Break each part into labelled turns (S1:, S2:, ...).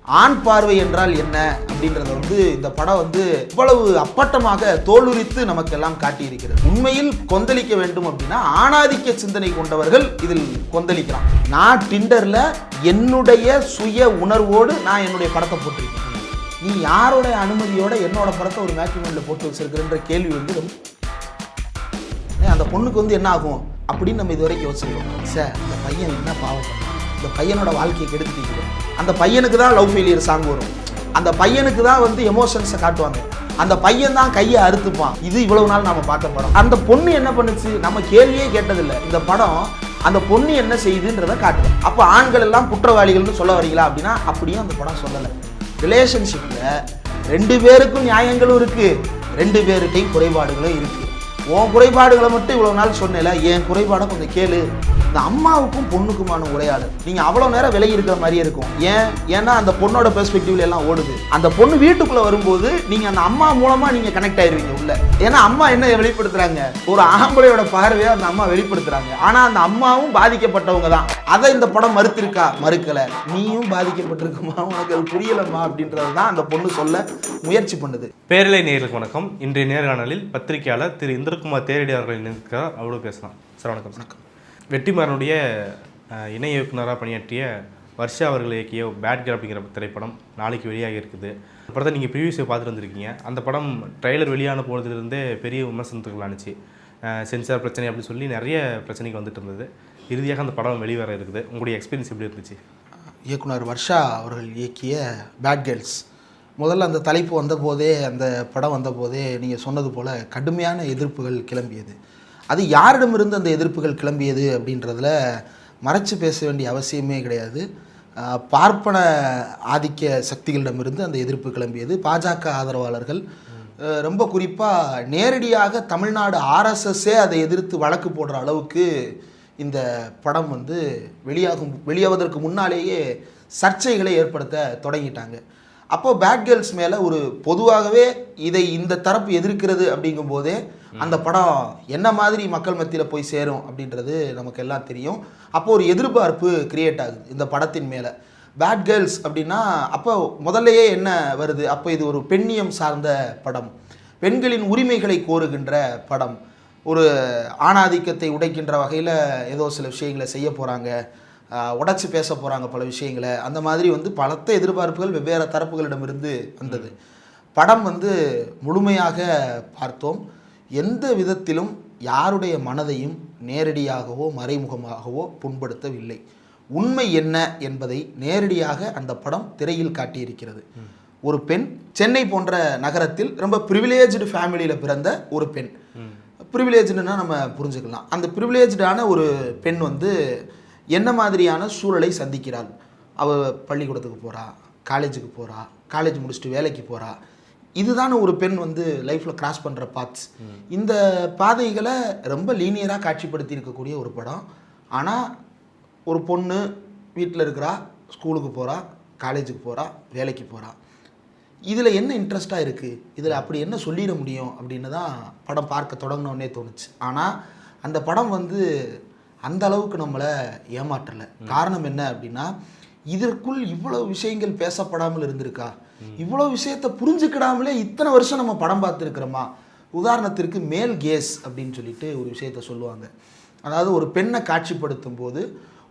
S1: ஆண் பார்வை என்றால் என்ன அப்படின்றத வந்து இந்த படம் வந்து இவ்வளவு அப்பட்டமாக தோலுரித்து நமக்கெல்லாம் காட்டியிருக்கிறது. உண்மையில் கொந்தளிக்க வேண்டும் அப்படின்னா ஆணாதிக்க சிந்தனை கொண்டவர்கள் இதில் கொந்தளிக்கலாம். நான் டிண்டர்ல என்னுடைய சுய உணர்வோடு நான் என்னுடைய படத்தை போட்டிருக்கேன். நீ யாரோட அனுமதியோட என்னோட படத்தை ஒரு மேட்ரிமோனியில் போட்டு வச்சிருக்கிறன்ற கேள்வி வந்து அந்த பொண்ணுக்கு வந்து என்ன ஆகும் அப்படின்னு நம்ம இது வரைக்கும் யோசிச்சிருக்கோம். சார் இந்த பையன் என்ன பாவம் பண்ணான், இந்த பையனோட வாழ்க்கையை கெடுத்துட்டீங்க. அந்த பையனுக்கு தான் லவ் ஃபெயிலியர் சாங் வரும், அந்த பையனுக்கு தான் வந்து எமோஷன்ஸை காட்டுவாங்க, அந்த பையன் தான் கையை அறுத்துப்பான். இது இவ்வளவு நாள் நாம பார்த்த படம். அந்த பொண்ணு என்ன பண்ணுச்சு நம்ம கேள்வியே கேட்டதில்லை. இந்த படம் அந்த பொண்ணு என்ன செய்யுதுன்றதை காட்டுது. அப்போ ஆண்கள் எல்லாம் குற்றவாளிகள்னு சொல்ல வரீங்களா அப்படின்னா அப்படியும் அந்த படம் சொல்லலை. ரிலேஷன்ஷிப்பில் ரெண்டு பேருக்கும் நியாயங்களும் இருக்குது, ரெண்டு பேருக்கையும் குறைபாடுகளும் இருக்குது. உன் குறைபாடுகளை மட்டும் இவ்வளோ நாள் சொன்னேல, என் குறைபாடை கொஞ்சம் கேளு. இந்த அம்மாவுக்கும் பொண்ணுக்குமான உரையாடல் நீங்கள் அவ்வளோ நேரம் விலகி இருக்கிற மாதிரியே இருக்கும். ஏன்னா அந்த பொண்ணோட பெர்ஸ்பெக்டிவ்ல எல்லாம் ஓடுது. அந்த பொண்ணு வீட்டுக்குள்ளே வரும்போது நீங்கள் அந்த அம்மா மூலமாக நீங்கள் கனெக்ட் ஆயிடுவீங்க உள்ள. ஏன்னா அம்மா என்ன வெளிப்படுத்துகிறாங்க, ஒரு ஆம்பளையோட பார்வையை அந்த அம்மா வெளிப்படுத்துகிறாங்க. ஆனால் அந்த அம்மாவும் பாதிக்கப்பட்டவங்க தான். அதை இந்த படம் மறுத்திருக்கா? மறுக்கலை. நீயும் பாதிக்கப்பட்டிருக்குமா, உனக்கு அது புரியலம்மா அப்படின்றது தான் அந்த பொண்ணு சொல்ல முயற்சி பண்ணுது.
S2: பேரலை நேயர்களுக்கு வணக்கம். இன்றைய நேர்காணலில் பத்திரிகையாளர் திரு இந்திரகுமார் தேரடி அவர்கள் இருக்கிறார். அவ்வளோ பேசலாம். சார் வணக்கம். வணக்கம். வெற்றிமாறனுடைய இணை இயக்குனராக பணியாற்றிய வர்ஷா அவர்கள் இயக்கிய பேட் கேர்ள் அப்படிங்கிற திரைப்படம் நாளைக்கு வெளியாக இருக்குது. படத்தை நீங்கள் ப்ரீவியஸை பார்த்துட்டு வந்திருக்கீங்க. அந்த படம் ட்ரெய்லர் வெளியான போனதுலேருந்தே பெரிய விமர்சனத்துகள் ஆனிச்சு. சென்சார் பிரச்சனை அப்படின்னு சொல்லி நிறைய பிரச்சனைக்கு வந்துட்டு இருந்தது. இறுதியாக அந்த படம் வெளிவர இருக்குது. உங்களுடைய எக்ஸ்பீரியன்ஸ் எப்படி இருந்துச்சு?
S1: இயக்குனர் வர்ஷா அவர்கள் இயக்கிய பேட் கேர்ள்ஸ் முதல்ல அந்த தலைப்பு வந்தபோதே, அந்த படம் வந்தபோதே நீங்கள் சொன்னது போல் கடுமையான எதிர்ப்புகள் கிளம்பியது. அது யாரிடமிருந்து அந்த எதிர்ப்புகள் கிளம்பியது அப்படின்றதுல மறைச்சு பேச வேண்டிய அவசியமே கிடையாது. பார்ப்பன ஆதிக்க சக்திகளிடமிருந்து அந்த எதிர்ப்பு கிளம்பியது. பாஜக ஆதரவாளர்கள் ரொம்ப குறிப்பாக நேரடியாக தமிழ்நாடு ஆர்எஸ்எஸ்ஸே அதை எதிர்த்து வழக்கு போடுற அளவுக்கு இந்த படம் வந்து வெளியாவதற்கு முன்னாலேயே சர்ச்சைகளை ஏற்படுத்த தொடங்கிட்டாங்க. அப்போது பேட் கேர்ள்ஸ் மேலே ஒரு பொதுவாகவே இதை இந்த தரப்பு எதிர்க்கிறது அப்படிங்கும் போதே அந்த படம் என்ன மாதிரி மக்கள் மத்தியில் போய் சேரும் அப்படின்றது நமக்கு எல்லாம் தெரியும். அப்போ ஒரு எதிர்பார்ப்பு கிரியேட் ஆகுது இந்த படத்தின் மேலே. பேட் கேர்ள்ஸ் அப்படின்னா அப்போ முதல்லையே என்ன வருது, அப்போ இது ஒரு பெண்ணியம் சார்ந்த படம், பெண்களின் உரிமைகளை கோருகின்ற படம், ஒரு ஆணாதிக்கத்தை உடைக்கின்ற வகையில் ஏதோ சில விஷயங்களை செய்ய போகிறாங்க, உடைச்சி பேச போகிறாங்க பல விஷயங்களை. அந்த மாதிரி வந்து பலத்த எதிர்பார்ப்புகள் வெவ்வேறு தரப்புகளிடமிருந்து வந்தது. படம் வந்து முழுமையாக பார்த்தோம். எந்த விதத்திலும் யாருடைய மனதையும் நேரடியாகவோ மறைமுகமாகவோ புண்படுத்தவில்லை. உண்மை என்ன என்பதை நேரடியாக அந்த படம் திரையில் காட்டியிருக்கிறது. ஒரு பெண் சென்னை போன்ற நகரத்தில் ரொம்ப ப்ரிவிலேஜ்டு ஃபேமிலியில் பிறந்த ஒரு பெண். ப்ரிவிலேஜ்டுன்னா நம்ம புரிஞ்சுக்கலாம். அந்த ப்ரிவிலேஜ்டான ஒரு பெண் வந்து என்ன மாதிரியான சூழலை சந்திக்கிறாள். அவள் பள்ளிக்கூடத்துக்கு போகிறா, காலேஜுக்கு போகிறா, காலேஜ் முடிச்சுட்டு வேலைக்கு போகிறா. இதுதான ஒரு பெண் வந்து லைஃப்பில் கிராஸ் பண்ணுற பாத்ஸ். இந்த பாதைகளை ரொம்ப லீனியராக காட்சிப்படுத்தி இருக்கக்கூடிய ஒரு படம். ஆனால் ஒரு பொண்ணு வீட்டில் இருக்கிறா, ஸ்கூலுக்கு போகிறா, காலேஜுக்கு போகிறா, வேலைக்கு போகிறா. இதில் என்ன இன்ட்ரெஸ்ட்டாக இருக்குது, இதில் அப்படி என்ன சொல்லிட முடியும் அப்படின்னு தான் படம் பார்க்க தொடங்கினோடனே தோணுச்சு. ஆனால் அந்த படம் வந்து அந்த அளவுக்கு நம்மளை ஏமாற்றலை. காரணம் என்ன அப்படின்னா, இதற்குள் இவ்வளவு விஷயங்கள் பேசப்படாமல் இருந்திருக்கா, இவ்வளோ விஷயத்தை புரிஞ்சுக்கிடாமலே இத்தனை வருஷம் நம்ம படம் பார்த்துருக்கிறோமா. உதாரணத்திற்கு மேல் கேஸ் அப்படின்னு சொல்லிட்டு ஒரு விஷயத்த சொல்லுவாங்க. அதாவது ஒரு பெண்ணை காட்சிப்படுத்தும் போது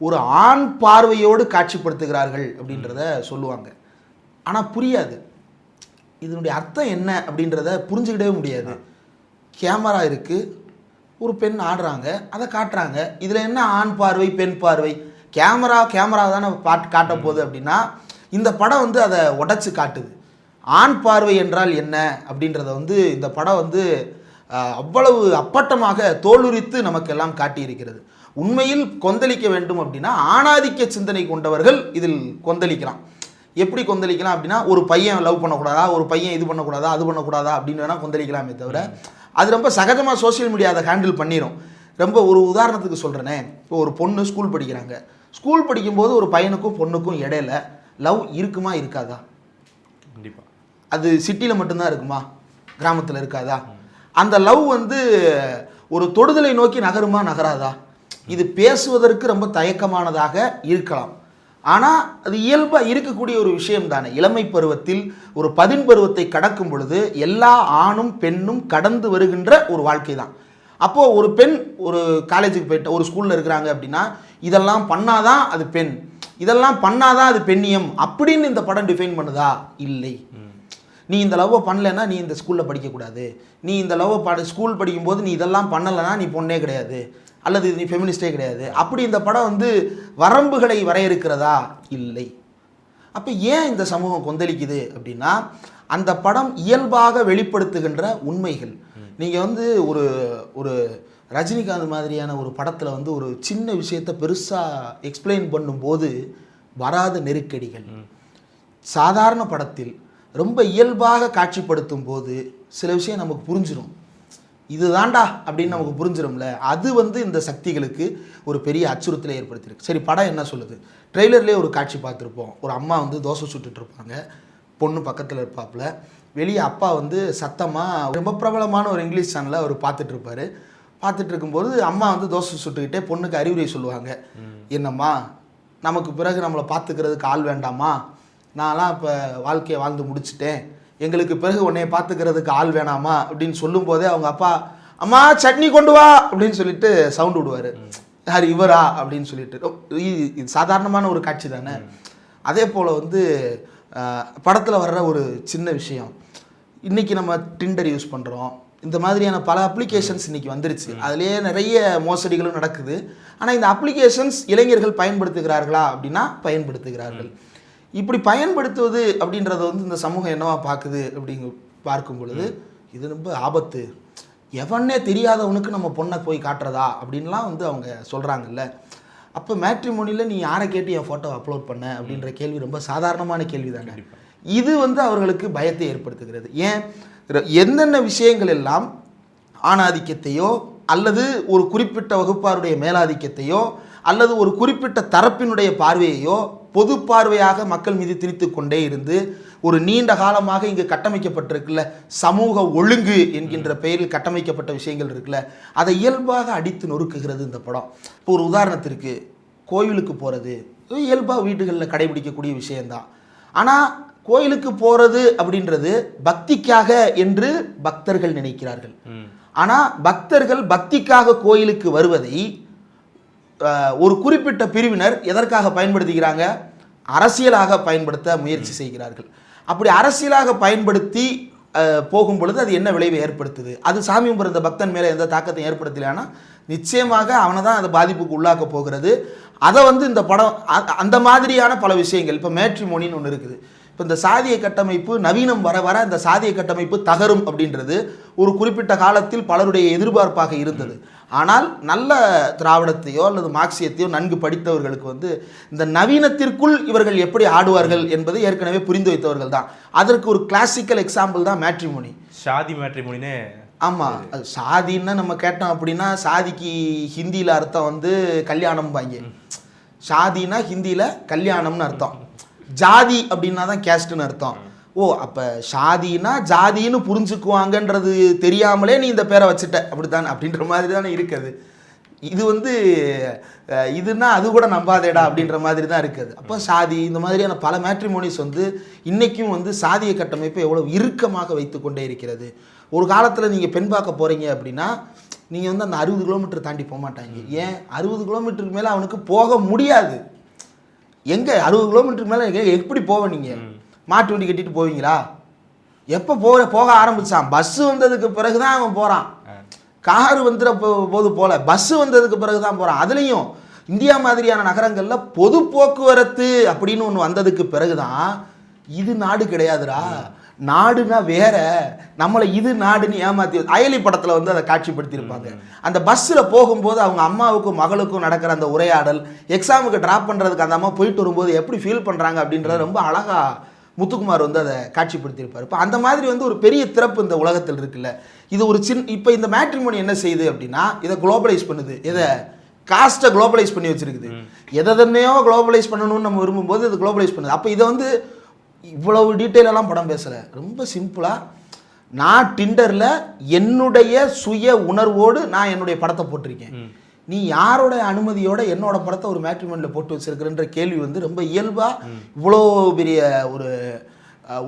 S1: ஒரு ஆண் பார்வையோடு காட்சிப்படுத்துகிறார்கள் அப்படின்றத சொல்லுவாங்க. ஆனால் புரியாது இதனுடைய அர்த்தம் என்ன அப்படின்றத புரிஞ்சுக்கிடவே முடியாது. கேமரா இருக்குது, ஒரு பெண் ஆடுறாங்க, அதை காட்டுறாங்க. இதில் என்ன ஆண் பார்வை பெண் பார்வை? கேமரா தானே காட்ட போகுது அப்படின்னா இந்த படம் வந்து அதை உடைச்சு காட்டுது. ஆண் பார்வை என்றால் என்ன அப்படின்றத வந்து இந்த படம் வந்து அவ்வளவு அப்பட்டமாக தோலுரித்து நமக்கெல்லாம் காட்டியிருக்கிறது. உண்மையில் கொந்தளிக்க வேண்டும் அப்படின்னா ஆணாதிக்க சிந்தனை கொண்டவர்கள் இதில் கொந்தளிக்கலாம். எப்படி கொந்தளிக்கலாம் அப்படின்னா, ஒரு பையன் லவ் பண்ணக்கூடாதா, ஒரு பையன் இது பண்ணக்கூடாதா, அது பண்ணக்கூடாதா அப்படின்னு வேணால் கொந்தளிக்கலாமே தவிர அது ரொம்ப சகஜமாக சோசியல் மீடியா அதை ஹேண்டில் பண்ணிடும். ரொம்ப ஒரு உதாரணத்துக்கு சொல்கிறேனே, இப்போ ஒரு பொண்ணு ஸ்கூல் படிக்கிறாங்க. ஸ்கூல் படிக்கும்போது ஒரு பையனுக்கும் பொண்ணுக்கும் இடையில லவ் இருக்குமா இருக்காதா?
S2: கண்டிப்பாக.
S1: அது சிட்டியில் மட்டும்தான் இருக்குமா, கிராமத்தில் இருக்காதா? அந்த லவ் வந்து ஒரு தொடுதலை நோக்கி நகருமா நகராதா? இது பேசுவதற்கு ரொம்ப தயக்கமானதாக இருக்கலாம். ஆனால் அது இயல்பாக இருக்கக்கூடிய ஒரு விஷயம் தானே. இளமை பருவத்தில் ஒரு 10 பருவத்தை கடக்கும் பொழுது எல்லா ஆணும் பெண்ணும் கடந்து வருகின்ற ஒரு வாழ்க்கை தான். அப்போது ஒரு பெண் ஒரு காலேஜுக்கு போயிட்ட ஒரு ஸ்கூலில் இருக்கிறாங்க அப்படின்னா இதெல்லாம் பண்ணாதான் அது பெண், இதெல்லாம் பண்ணாதான் அது பெண்ணியம் அப்படின்னு இந்த படம் டிஃபைன் பண்ணுதா? இல்லை. நீ இந்த லவ்வை பண்ணலைன்னா நீ இந்த ஸ்கூலில் படிக்கக்கூடாது, நீ இந்த லவ்வை ஸ்கூல் படிக்கும்போது நீ இதெல்லாம் பண்ணலைன்னா நீ பொண்ணே கிடையாது, அல்லது நீ ஃபெமினிஸ்டே கிடையாது, அப்படி இந்த படம் வந்து வரம்புகளை வரையறுக்கிறதா? இல்லை. அப்போ ஏன் இந்த சமூகம் கொந்தளிக்குது அப்படின்னா அந்த படம் இயல்பாக வெளிப்படுத்துகின்ற உண்மைகள். நீங்கள் வந்து ஒரு ஒரு ரஜினிகாந்த் மாதிரியான ஒரு படத்தில் வந்து ஒரு சின்ன விஷயத்தை பெருசாக எக்ஸ்பிளைன் பண்ணும்போது வராத நெருக்கடிகள், சாதாரண படத்தில் ரொம்ப இயல்பாக காட்சிப்படுத்தும் போது சில விஷயம் நமக்கு புரிஞ்சிடும், இதுதான்டா அப்படின்னு நமக்கு புரிஞ்சிடும்ல. அது வந்து இந்த சக்திகளுக்கு ஒரு பெரிய அச்சுறுத்தலை ஏற்படுத்தியிருக்கு. சரி, படம் என்ன சொல்லுது? ட்ரெய்லர்லேயே ஒரு காட்சி பார்த்துருப்போம். ஒரு அம்மா வந்து தோசை சுட்டுட்டு இருப்பாங்க, பொண்ணு பக்கத்தில் இருப்பாப்புல, வெளியே அப்பா வந்து சத்தமாக ரொம்ப பிரபலமான ஒரு இங்கிலீஷ் சேனலை அவர் பார்த்துட்டு இருப்பார். பார்த்துட்டு இருக்கும்போது அம்மா வந்து தோசை சுட்டுக்கிட்டே பொண்ணுக்கு அறிவுரை சொல்லுவாங்க. என்னம்மா, நமக்கு பிறகு நம்மளை பார்த்துக்கிறதுக்கு ஆள் வேண்டாமா, நான்லாம் இப்போ வாழ்க்கையை வாழ்ந்து முடிச்சிட்டேன், எங்களுக்கு பிறகு உன்னைய பார்த்துக்கிறதுக்கு ஆள் வேணாமா அப்படின்னு சொல்லும் போதே அவங்க அப்பா அம்மா சட்னி கொண்டு வா அப்படின்னு சொல்லிட்டு சவுண்ட் விடுவார். யார், இவரா அப்படின்னு சொல்லிட்டு. இது சாதாரணமான ஒரு காட்சி தானே. அதே போல் வந்து படத்தில் வர்ற ஒரு சின்ன விஷயம், இன்றைக்கி நம்ம டிண்டர் யூஸ் பண்ணுறோம், இந்த மாதிரியான பல அப்ளிகேஷன்ஸ் இன்றைக்கி வந்துருச்சு, அதுலேயே நிறைய மோசடிகளும் நடக்குது. ஆனால் இந்த அப்ளிகேஷன்ஸ் இளைஞர்கள் பயன்படுத்துகிறார்களா அப்படின்னா பயன்படுத்துகிறார்கள். இப்படி பயன்படுத்துவது அப்படின்றத வந்து இந்த சமூகம் என்னவா பார்க்குது அப்படிங்க பார்க்கும் பொழுது இது ரொம்ப ஆபத்து, எவனே தெரியாதவனுக்கு நம்ம பொண்ணை போய் காட்டுறதா அப்படின்லாம் வந்து அவங்க சொல்கிறாங்கல்ல. அப்போ மேட்ரிமோனியில் நீ யாரை கேட்டு என் ஃபோட்டோ அப்லோட் பண்ண அப்படின்ற கேள்வி ரொம்ப சாதாரணமான கேள்வி தானே. இது வந்து அவர்களுக்கு பயத்தை ஏற்படுத்துகிறது. ஏன், எந்தென்ன விஷயங்கள் எல்லாம் ஆணாதிக்கத்தையோ அல்லது ஒரு குறிப்பிட்ட வகுப்பாருடைய மேலாதிக்கத்தையோ அல்லது ஒரு குறிப்பிட்ட தரப்பினுடைய பார்வையையோ பொது பார்வையாக மக்கள் மீது திணித்து கொண்டே இருந்து ஒரு நீண்ட காலமாக இங்கு கட்டமைக்கப்பட்டிருக்குல்ல சமூக ஒழுங்கு என்கின்ற பெயரில் கட்டமைக்கப்பட்ட விஷயங்கள் இருக்குல்ல, அதை இயல்பாக அடித்து நொறுக்குகிறது இந்த படம். இப்போ ஒரு உதாரணத்திற்கு கோயிலுக்கு போகிறது இயல்பாக வீடுகளில் கடைபிடிக்கக்கூடிய விஷயந்தான். ஆனால் கோயிலுக்கு போகிறது அப்படின்றது பக்திக்காக என்று பக்தர்கள் நினைக்கிறார்கள். ஆனால் பக்தர்கள் பக்திக்காக கோயிலுக்கு வருவதை ஒரு குறிப்பிட்ட பிரிவினர் எதற்காக பயன்படுத்துகிறாங்க? அரசியலாக பயன்படுத்த முயற்சி செய்கிறார்கள். அப்படி அரசியலாக பயன்படுத்தி போகும் பொழுது அது என்ன விளைவை ஏற்படுத்துது? அது சாமி கும்பிட்ற பக்தன் மேலே எந்த தாக்கத்தை ஏற்படுத்தலைன்னா நிச்சயமாக அவனை தான் அதை பாதிப்புக்கு உள்ளாக்க போகிறது. அதை வந்து இந்த படம் அந்த மாதிரியான பல விஷயங்கள், இப்போ மேட்ரிமோனின்னு ஒன்று இருக்குது. இப்போ இந்த சாதிய கட்டமைப்பு நவீனம் வர வர இந்த சாதிய கட்டமைப்பு தகரும் அப்படின்றது ஒரு குறிப்பிட்ட காலத்தில் பலருடைய எதிர்பார்ப்பாக இருந்தது. ஆனால் நல்ல திராவிடத்தையோ அல்லது மார்க்சியத்தையோ நன்கு படித்தவர்களுக்கு வந்து இந்த நவீனத்திற்குள் இவர்கள் எப்படி ஆடுவார்கள் என்பது ஏற்கனவே புரிந்து வைத்தவர்கள் தான். அதற்கு ஒரு கிளாசிக்கல் எக்ஸாம்பிள் தான் மேட்ரிமோனி.
S2: சாதி மேட்ரிமோனினே. ஆமாம்,
S1: அது சாதின்னு நம்ம கேட்டோம் அப்படின்னா சாதிக்கு ஹிந்தியில் அர்த்தம் வந்து கல்யாணம் வாங்கி, சாதினா ஹிந்தியில் கல்யாணம்னு அர்த்தம், ஜாதி அப்படின்னா தான் கேஸ்ட்னு அர்த்தம். ஓ, அப்போ ஷாதினா ஜாதின்னு புரிஞ்சுக்குவாங்கன்றது தெரியாமலே நீ இந்த பேரை வச்சுட்ட அப்படித்தானே அப்படின்ற மாதிரி தானே இருக்குது. இது வந்து இதுனா அது கூட நம்பாதேடா அப்படின்ற மாதிரி தான் இருக்குது. அப்போ சாதி இந்த மாதிரியான பல மேட்ரிமோனிஸ் வந்து இன்றைக்கும் வந்து சாதிய கட்டமைப்பை எவ்வளோ இறுக்கமாக வைத்து கொண்டே இருக்கிறது. ஒரு காலத்தில் நீங்கள் பெண் பார்க்க போகிறீங்க அப்படின்னா நீங்கள் வந்து அந்த 60 கிலோமீட்டர் தாண்டி போக மாட்டாங்க. ஏன், 60 கிலோமீட்டருக்கு மேலே அவனுக்கு போக முடியாது. எங்கே 60 கிலோமீட்டருக்கு மேலே எப்படி போவ? நீங்கள் மாட்டு வண்டி கட்டிட்டு போவீங்களா? எப்போ போக ஆரம்பித்தான்? பஸ்ஸு வந்ததுக்கு பிறகு தான் அவன் போகிறான். கார் வந்துட போது போல பஸ்ஸு வந்ததுக்கு பிறகு தான் போகிறான். அதுலேயும் இந்தியா மாதிரியான நகரங்களில் பொது போக்குவரத்து அப்படின்னு ஒன்று வந்ததுக்கு பிறகு தான் இது நாடு கிடையாதுடா, நாடுனா வேற, நம்மளை இது நாடுன்னு ஏமாற்றி அயலி படத்தில் வந்து அதை காட்சிப்படுத்தியிருப்பாங்க. அந்த பஸ்ஸில் போகும்போது அவங்க அம்மாவுக்கும் மகளுக்கும் நடக்கிற அந்த உரையாடல், எக்ஸாமுக்கு ட்ராப் பண்ணுறதுக்கு அந்த அம்மா போயிட்டு வரும்போது எப்படி ஃபீல் பண்ணுறாங்க அப்படின்றத ரொம்ப அழகாக முத்துக்குமார் வந்து அதை காட்சிப்படுத்தியிருப்பார். இப்போ அந்த மாதிரி வந்து ஒரு பெரிய திறப்பு இந்த உலகத்தில் இருக்குல்ல. இது ஒரு இப்போ இந்த மேட்ரிமோனி என்ன செய்யுது அப்படின்னா இதை குளோபலைஸ் பண்ணுது. இதை காஸ்ட்டை குளோபலைஸ் பண்ணி வச்சிருக்குது. எதையோ குளோபலைஸ் பண்ணணும்னு நம்ம விரும்பும்போது இது குளோபலைஸ் பண்ணுது. அப்போ இதை வந்து இவ்வளவு டீட்டெயிலெல்லாம் படம் பேசலை, ரொம்ப சிம்பிளாக நான் டிண்டரில் என்னுடைய சுய உணர்வோடு நான் என்னுடைய படத்தை போட்டிருக்கேன். நீ யாரோட அனுமதியோட என்னோட படத்தை ஒரு மேட்ரிமோனியில் போட்டு வச்சிருக்கிறன்ற கேள்வி வந்து ரொம்ப இயல்பாக இவ்வளோ பெரிய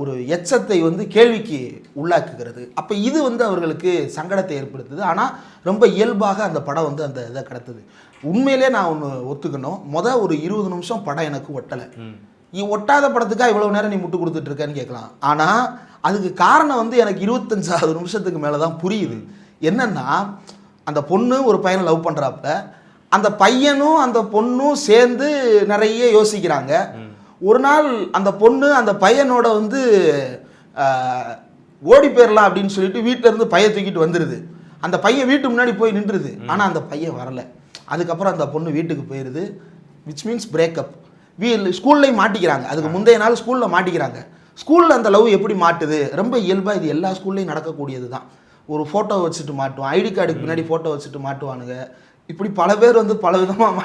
S1: ஒரு எச்சத்தை வந்து கேள்விக்கு உள்ளாக்குகிறது. அப்போ இது வந்து அவர்களுக்கு சங்கடத்தை ஏற்படுத்துது. ஆனால் ரொம்ப இயல்பாக அந்த படம் வந்து அந்த இதை கடத்துது. உண்மையிலே நான் ஒன்று ஒத்துக்கணும், ஒரு 20 நிமிஷம் படம் எனக்கு ஒட்டலை. ஒட்டாத படத்துக்காக இவ்வளோ நேரம் நீ முட்டு கொடுத்துட்டு இருக்கேன்னு கேட்கலாம். ஆனால் அதுக்கு காரணம் வந்து எனக்கு 25வது நிமிஷத்துக்கு மேலே தான் புரியுது. என்னன்னா, அந்த பொண்ணு ஒரு பையனை லவ் பண்ணுறாப்புல, அந்த பையனும் அந்த பொண்ணும் சேர்ந்து நிறைய யோசிக்கிறாங்க. ஒரு நாள் அந்த பொண்ணு அந்த பையனோட வந்து ஓடி போயிடலாம் அப்படின்னு சொல்லிட்டு வீட்டில இருந்து பையன் தூக்கிட்டு வந்துடுது. அந்த பையன் வீட்டு முன்னாடி போய் நின்றுது. ஆனால் அந்த பையன் வரலை. அதுக்கப்புறம் அந்த பொண்ணு வீட்டுக்கு போயிடுது. Which means breakup. ஸ்கூல்லையும் மாட்டிக்கிறாங்க. அதுக்கு முந்தைய நாள் ஸ்கூலில் மாட்டிக்கிறாங்க. ஸ்கூலில் அந்த லவ் எப்படி மாட்டுது? ரொம்ப இயல்பாக இது எல்லா ஸ்கூல்லையும் நடக்கக்கூடியது தான். ஒரு ஃபோட்டோ வச்சுட்டு மாட்டுவான், ஐடி கார்டுக்கு பின்னாடி ஃபோட்டோ வச்சுட்டு மாட்டுவானுங்க. இப்படி பல பேர் வந்து பல விதமாக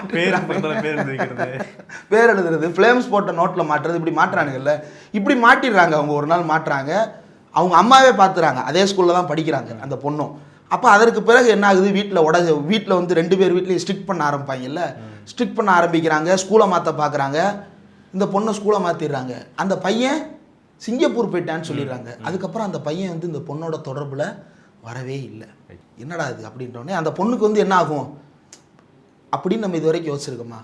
S1: பேர் எழுதுறது, ஃப்ளேம்ஸ் போட்ட நோட்டில் மாட்டுறது, இப்படி மாட்டுறானுங்கல்ல. இப்படி மாட்டிடுறாங்க. அவங்க ஒரு நாள் மாட்டுறாங்க. அவங்க அம்மாவே பார்த்துறாங்க. அதே ஸ்கூலில் தான் படிக்கிறாங்க அந்த பொண்ணும். அப்போ அதற்கு பிறகு என்ன ஆகுது, வீட்டில் வந்து 2 பேர் வீட்லேயும் ஸ்ட்ரிக்ட் பண்ண ஆரம்பிப்பாங்கல்ல. ஸ்ட்ரிக்ட் பண்ண ஆரம்பிக்கிறாங்க. ஸ்கூலை மாற்ற பார்க்குறாங்க. இந்த பொண்ணை ஸ்கூலை மாற்றிடுறாங்க. அந்த பையன் சிங்கப்பூர் போயிட்டான்னு சொல்லிடுறாங்க. அதுக்கப்புறம் அந்த பையன் வந்து இந்த பொண்ணோட தொடர்பில் வரவே இல்லை. என்னடா இது அப்படின்றோடனே அந்த பொண்ணுக்கு வந்து என்ன ஆகும் அப்படின்னு நம்ம இது வரைக்கும் யோசிச்சிருக்கோமா?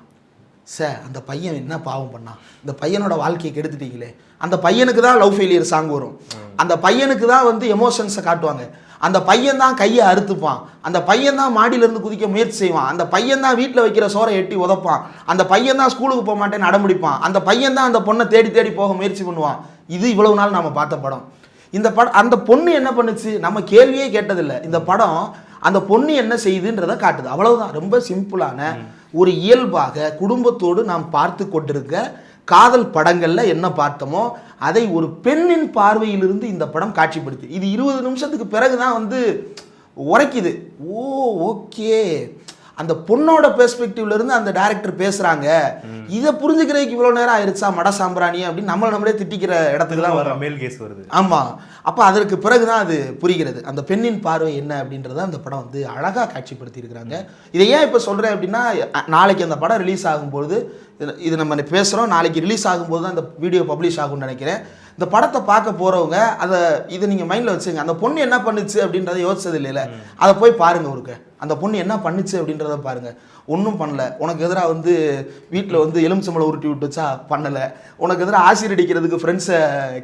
S1: அந்த பையன் என்ன பாவம் பண்ணான், இந்த பையனோட வாழ்க்கையை கெடுத்துட்டீங்களே. அந்த பையனுக்கு தான் லவ் ஃபெயிலியர் சாங் வரும். அந்த பையனுக்கு தான் வந்து எமோஷன்ஸை காட்டுவாங்க. அந்த பையன் தான் கையை அறுத்துப்பான். அந்த பையன் தான் மாடியிலேருந்து குதிக்க முயற்சி செய்வான். அந்த பையன் தான் வீட்டில் வைக்கிற சோறை எட்டி உதப்பான். அந்த பையன் தான் ஸ்கூலுக்கு போக மாட்டேன்னு அடம்பிடிப்பான். அந்த பையன் தான் அந்த பொண்ணை தேடி தேடி போக முயற்சி பண்ணுவான். இது இவ்வளவு நாள் நம்ம பார்த்த படம். இந்த படம் அந்த பொண்ணு என்ன பண்ணுச்சு, நம்ம கேள்வியே கேட்டதில்லை. இந்த படம் அந்த பொண்ணு என்ன செய்யுதுன்றதை காட்டுது. அவ்வளவுதான். ரொம்ப சிம்பிளான ஒரு இயல்பாக குடும்பத்தோடு நாம் பார்த்து கொண்டிருக்க காதல் படங்கள்ல என்ன பார்த்தோமோ அதை ஒரு பெண்ணின் பார்வையிலிருந்து இந்த படம் காட்சிப்படுத்தி, இது 20 நிமிஷத்துக்கு பிறகுதான் வந்து உரைக்குது. ஓகே, அந்த பொண்ணோட பெர்ஸ்பெக்டிவ்ல இருந்து அந்த டைரக்டர் பேசுறாங்க. இதை புரிஞ்சுக்கிறதுக்கு இவ்வளவு நேரம் ஆயிடுச்சா மட சாம்பிராணி அப்படின்னு நம்மளே திட்டிக்கிற இடத்துக்கு தான் வரும். மேல் கேஸ் வருது. ஆமா, அப்ப அதற்கு பிறகுதான் அது புரிகிறது அந்த பெண்ணின் பார்வை என்ன அப்படின்றத அந்த படம் வந்து அழகா காட்சிப்படுத்தி இருக்கிறாங்க. இதை ஏன் இப்ப சொல்றேன் அப்படின்னா, நாளைக்கு அந்த படம் ரிலீஸ் ஆகும்போது, இது நம்ம பேசுறோம், நாளைக்கு ரிலீஸ் ஆகும்போது தான் இந்த வீடியோ பப்ளிஷ் ஆகும்னு நினைக்கிறேன். இந்த படத்தை பார்க்க போறவங்க இதை நீங்க மைண்ட்ல வச்சுங்க. அந்த பொண்ணு என்ன பண்ணுச்சு அப்படின்றத யோசிச்சது இல்லைல்ல, அதை போய் பாருங்க. அந்த பொண்ணு என்ன பண்ணுச்சு அப்படின்றத பாருங்க. ஒன்றும் பண்ணல. உனக்கு எதிராக வந்து வீட்டில் வந்து எலுமிச்சம்பழம் உருட்டி விட்டுச்சா? பண்ணலை. உனக்கு எதிராக ஆசிட் அடிக்கிறதுக்கு ஃப்ரெண்ட்ஸை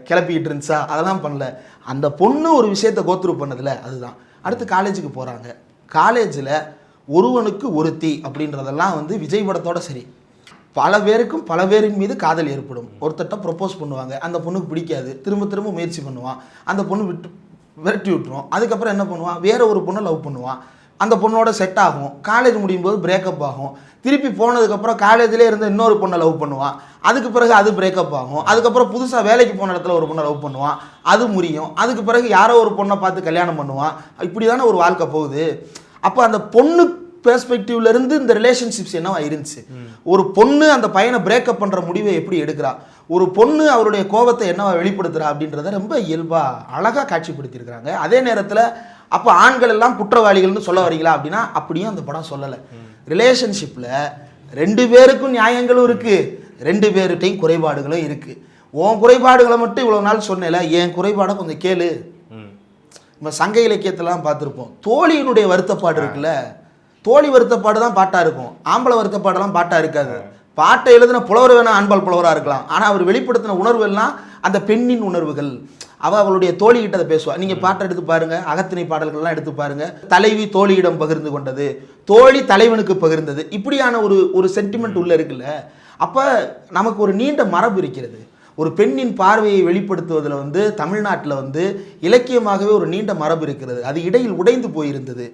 S1: கிளப்பிக்கிட்டு இருந்துச்சா? அதெல்லாம் பண்ணல. அந்த பொண்ணு ஒரு விஷயத்தை கோத்ரூ பண்ணதில்ல, அதுதான். அடுத்து காலேஜுக்கு போகிறாங்க. காலேஜில் ஒருவனுக்கு ஒருத்தி அப்படின்றதெல்லாம் வந்து விஜய் படத்தோட சரி. பல பேரின் மீது காதல் ஏற்படும். ஒருத்தட்ட ப்ரொப்போஸ் பண்ணுவாங்க, அந்த பொண்ணுக்கு பிடிக்காது, திரும்ப திரும்ப முயற்சி பண்ணுவான், அந்த பொண்ணு விரட்டி விட்டுரும். அதுக்கப்புறம் என்ன பண்ணுவான், வேற ஒரு பொண்ணை லவ் பண்ணுவான், அந்த பொண்ணோட செட் ஆகும். காலேஜ் முடியும் போது பிரேக்கப் ஆகும். திருப்பி போனதுக்கப்புறம் காலேஜிலே இருந்து இன்னொரு பொண்ணை லவ் பண்ணுவான், அதுக்கு பிறகு அது பிரேக்கப் ஆகும். அதுக்கப்புறம் புதுசாக வேலைக்கு போன இடத்துல ஒரு பொண்ணை லவ் பண்ணுவான், அது முறியும். அதுக்கு பிறகு யாரோ ஒரு பொண்ணை பார்த்து கல்யாணம் பண்ணுவான். இப்படி தானே ஒரு வாழ்க்கை போகுது. அப்போ அந்த பொண்ணு பெர்ஸ்பெக்டிவ்ல இருந்து இந்த ரிலேஷன்ஷிப்ஸ் என்னவா இருந்துச்சு, ஒரு பொண்ணு அந்த பையனை பிரேக்கப் பண்ற முடிவை எப்படி எடுக்கிறா, ஒரு பொண்ணு அவருடைய கோபத்தை என்னவா வெளிப்படுத்துறா அப்படின்றத ரொம்ப இயல்பா அழகா காட்சிப்படுத்தியிருக்கிறாங்க. அதே நேரத்தில் அப்போ ஆண்கள் எல்லாம் குற்றவாளிகள்னு சொல்ல வரீங்களா அப்படின்னா அப்படியும் அந்த படம் சொல்லலை. ரிலேஷன்ஷிப்பில் 2 பேருக்கும் நியாயங்களும் இருக்கு, 2 பேருட்டையும் குறைபாடுகளும் இருக்கு. உன் குறைபாடுகளை மட்டும் இவ்வளோ நாள் சொன்னேல, என் குறைபாடை கொஞ்சம் கேளு. நம்ம சங்க இலக்கியத்தெல்லாம் பார்த்துருப்போம். தோழியினுடைய வருத்தப்பாடு இருக்குல்ல, தோழி வருத்தப்பாடு தான் பாட்டாக இருக்கும், ஆம்பளை வருத்தப்பாடெல்லாம் பாட்டாக இருக்காது. பாட்டை எழுதின புலவர் வேணா ஆண்பால் புலவராக இருக்கலாம், ஆனால் அவர் வெளிப்படுத்தின உணர்வு எல்லாம் அந்த பெண்ணின் உணர்வுகள். அவளுடைய தோழிகிட்ட அதை பேசுவா. நீங்கள் பாட்டை எடுத்து பாருங்க, அகத்திணை பாடல்கள்லாம் எடுத்து பாருங்க. தலைவி தோழியிடம் பகிர்ந்து கொண்டது, தோழி தலைவனுக்கு பகிர்ந்தது, இப்படியான ஒரு சென்டிமெண்ட் உள்ள இருக்குல்ல. அப்போ நமக்கு ஒரு நீண்ட மரபு இருக்கிறது. ஒரு பெண்ணின் பார்வையை வெளிப்படுத்துவதில் வந்து தமிழ்நாட்டில் வந்து இலக்கியமாகவே ஒரு நீண்ட மரபு இருக்கிறது. அது இடையில் உடைந்து போயிருந்தது.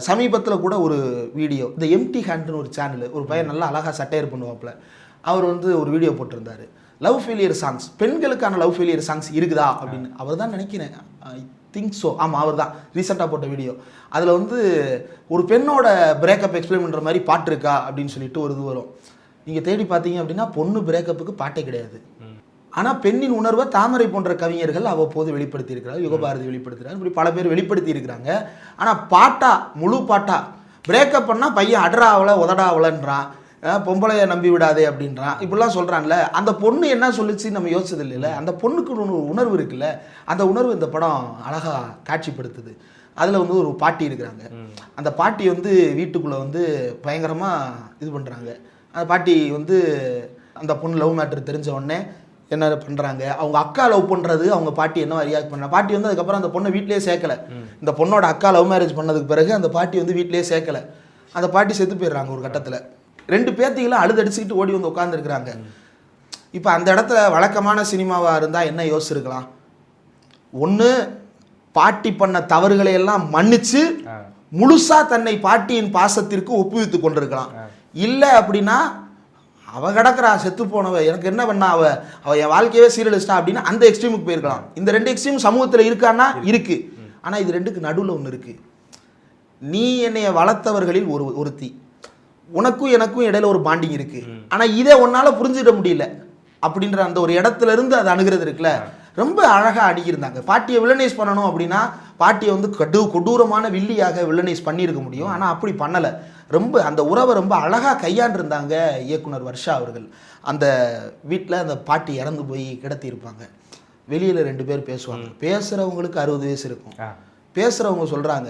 S1: சமீபத்தில் கூட ஒரு வீடியோ, இந்த எம்டி ஹேண்ட்னு ஒரு சேனல், ஒரு பையன் நல்லா அழகாக சட்டையர் பண்ணுவாப்புல, அவர் வந்து ஒரு வீடியோ போட்டிருந்தார். லவ் ஃபெயிலியர் சாங்ஸ், பெண்களுக்கான லவ் ஃபெயிலியர் சாங்ஸ் இருக்குதா அப்படின்னு. அவர் தான் நினைக்கிறேன், ஐ திங்க் ஸோ. ஆமாம், அவர் தான் ரீசெண்டாக போட்ட வீடியோ. அதில் வந்து ஒரு பெண்ணோட பிரேக்கப் எக்ஸ்பிளைன் பண்ணுற மாதிரி பாட்டு இருக்கா அப்படின்னு சொல்லிட்டு ஒரு இது வரும். நீங்கள் தேடி பார்த்தீங்க அப்படின்னா பொண்ணு பிரேக்கப்புக்கு பாட்டே கிடையாது. ஆனால் பெண்ணின் உணர்வை தாமரை போன்ற கவிஞர்கள் அவ்வப்போது வெளிப்படுத்தி இருக்கிறார், யுகபாரதி வெளிப்படுத்துகிறார், இப்படி பல பேர் வெளிப்படுத்தி இருக்கிறாங்க. ஆனால் பாட்டா, முழு பாட்டா பிரேக்கப் பண்ணால் பையன் அடராவலை உதடாவலைன்றான், பொம்பளையை நம்பி விடாதே அப்படின்றான், இப்படிலாம் சொல்கிறான்ல. அந்த பொண்ணு என்ன சொல்லிச்சு நம்ம யோசிச்சது இல்லைல்ல. அந்த பொண்ணுக்கு ஒரு உணர்வு இருக்குல்ல, அந்த உணர்வு இந்த படம் அழகாக காட்சிப்படுத்துது. அதில் வந்து ஒரு பாட்டி இருக்கிறாங்க. அந்த பாட்டி வந்து வீட்டுக்குள்ளே வந்து பயங்கரமாக இது பண்ணுறாங்க. அந்த பாட்டி வந்து அந்த பொண்ணு லவ் மேட்ரு தெரிஞ்ச உடனே என்ன பண்ணுறாங்க, அவங்க அக்கா லவ் பண்ணுறது அவங்க பாட்டி என்ன ரியாக்ட் பண்ணுறாங்க. பாட்டி வந்து அதுக்கப்புறம் அந்த பொண்ணை வீட்டிலேயே சேர்க்கலை. இந்த பொண்ணோட அக்கா லவ் மேரேஜ் பண்ணதுக்கு பிறகு அந்த பாட்டி வந்து வீட்டிலேயே சேர்க்கலை. அந்த பாட்டி செத்து போயிடுறாங்க ஒரு கட்டத்தில். 2 பேத்திகளும் அழுதடிச்சுக்கிட்டு ஓடி வந்து உட்காந்துருக்குறாங்க. இப்போ அந்த இடத்துல வழக்கமான சினிமாவாக இருந்தால் என்ன யோசிச்சிருக்கலாம், ஒன்று பாட்டி பண்ண தவறுகளை எல்லாம் மன்னிச்சு முழுசாக தன்னை பாட்டியின் பாசத்திற்கு ஒப்புவித்து கொண்டிருக்கலாம். இல்லை அப்படின்னா அவ கிடக்கிறா செத்து போனவ, எனக்கு என்ன பண்ணா, அவ என் வாழ்க்கையவே சீரழிச்சிட்டா அப்படின்னா அந்த எக்ஸ்ட்ரீமுக்கு போயிருக்கலாம். இந்த 2 எக்ஸ்ட்ரீம் சமூகத்தில் இருக்கான்னா இருக்கு. ஆனால் இது 2க்கு நடுவில் ஒன்று இருக்கு. நீ என்னைய வளர்த்தவர்களில் ஒருத்தி, உனக்கும் எனக்கும் இடையில ஒரு பாண்டிங் இருக்கு. ஆனால் இதை உன்னால புரிஞ்சுக்க முடியல அப்படின்ற அந்த ஒரு இடத்துல இருந்து அதை அணுகிறது இருக்குல்ல, ரொம்ப அழகாக அணுகியிருந்தாங்க. பாட்டியை வில்லனைஸ் பண்ணணும் அப்படின்னா பாட்டியை வந்து கொடூரமான வில்லியாக வில்லனைஸ் பண்ணியிருக்க முடியும். ஆனால் அப்படி பண்ணலை. ரொம்ப அந்த உறவை ரொம்ப அழகாக கையாண்டிருந்தாங்க இயக்குனர் வர்ஷா அவர்கள். அந்த வீட்டில் அந்த பாட்டி இறந்து போய் கிடத்தியிருப்பாங்க. வெளியில் 2 பேர் பேசுவாங்க. பேசுகிறவங்களுக்கு 60 வயசு இருக்கும். பேசுகிறவங்க சொல்கிறாங்க,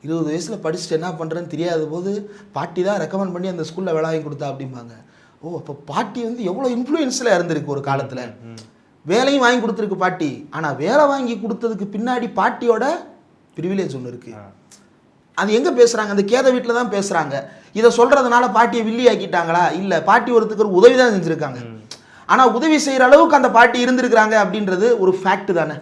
S1: 20 வயசில் படிச்சுட்டு என்ன பண்ணுறேன்னு தெரியாத போது பாட்டி தான் ரெக்கமெண்ட் பண்ணி அந்த ஸ்கூலில் வேலை வாங்கி கொடுத்தா அப்படிம்பாங்க. ஓ, அப்போ பாட்டி வந்து எவ்வளோ இன்ஃப்ளூயன்ஸில் இருந்திருக்கு ஒரு காலத்தில். வேலையும் வாங்கி கொடுத்துருக்கு பாட்டி. ஆனால் வேலை வாங்கி கொடுத்ததுக்கு பின்னாடி பாட்டியோட ப்ரிவிலேஜ் ஒன்று இருக்குது. அது எங்கே பேசுகிறாங்க, அந்த கேத வீட்டில் தான் பேசுகிறாங்க. இதை சொல்கிறதுனால பாட்டியை வில்லி ஆக்கிட்டாங்களா? இல்லை, பாட்டி ஒருத்தருக்கு ஒரு உதவி தான் செஞ்சுருக்காங்க. ஆனால் உதவி செய்கிற அளவுக்கு அந்த பாட்டி இருந்திருக்கிறாங்க அப்படின்றது ஒரு ஃபேக்ட் தானே.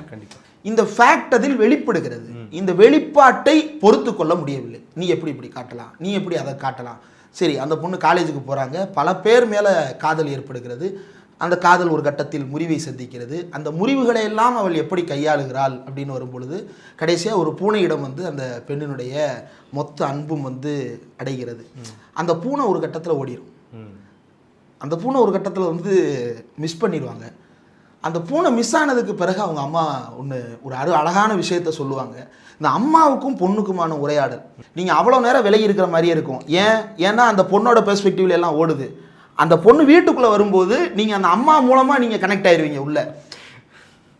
S1: இந்த ஃபேக்ட் அதில் வெளிப்படுகிறது. இந்த வெளிப்பாட்டை பொறுத்து கொள்ள முடியவில்லை. நீ எப்படி இப்படி காட்டலாம், நீ எப்படி அதை காட்டலாம். சரி, அந்த பொண்ணு காலேஜுக்கு போகிறாங்க, பல பேர் மேலே காதல் ஏற்படுகிறது. அந்த காதல் ஒரு கட்டத்தில் முறிவை சந்திக்கிறது. அந்த முறிவுகளை எல்லாம் அவள் எப்படி கையாளுகிறாள் அப்படின்னு வரும்பொழுது கடைசியாக ஒரு பூனையிடம் வந்து அந்த பெண்ணினுடைய மொத்த அன்பும் வந்து அடைகிறது. அந்த பூனை ஒரு கட்டத்தில் ஓடிடும். அந்த பூனை ஒரு கட்டத்தில் வந்து மிஸ் பண்ணிடுவாங்க. அந்த பூனை மிஸ் ஆனதுக்கு பிறகு அவங்க அம்மா ஒரு அழகான விஷயத்த சொல்லுவாங்க. இந்த அம்மாவுக்கும் பொண்ணுக்குமான உரையாடல் நீங்கள் அவ்வளோ நேரம் விலகி இருக்கிற மாதிரியே இருக்கும். ஏன்னா அந்த பொண்ணோட பெர்ஸ்பெக்டிவ்ல எல்லாம் ஓடுது. அந்த பொண்ணு வீட்டுக்குள்ளே வரும்போது நீங்கள் அந்த அம்மா மூலமாக நீங்கள் கனெக்ட் ஆயிடுவீங்க உள்ள.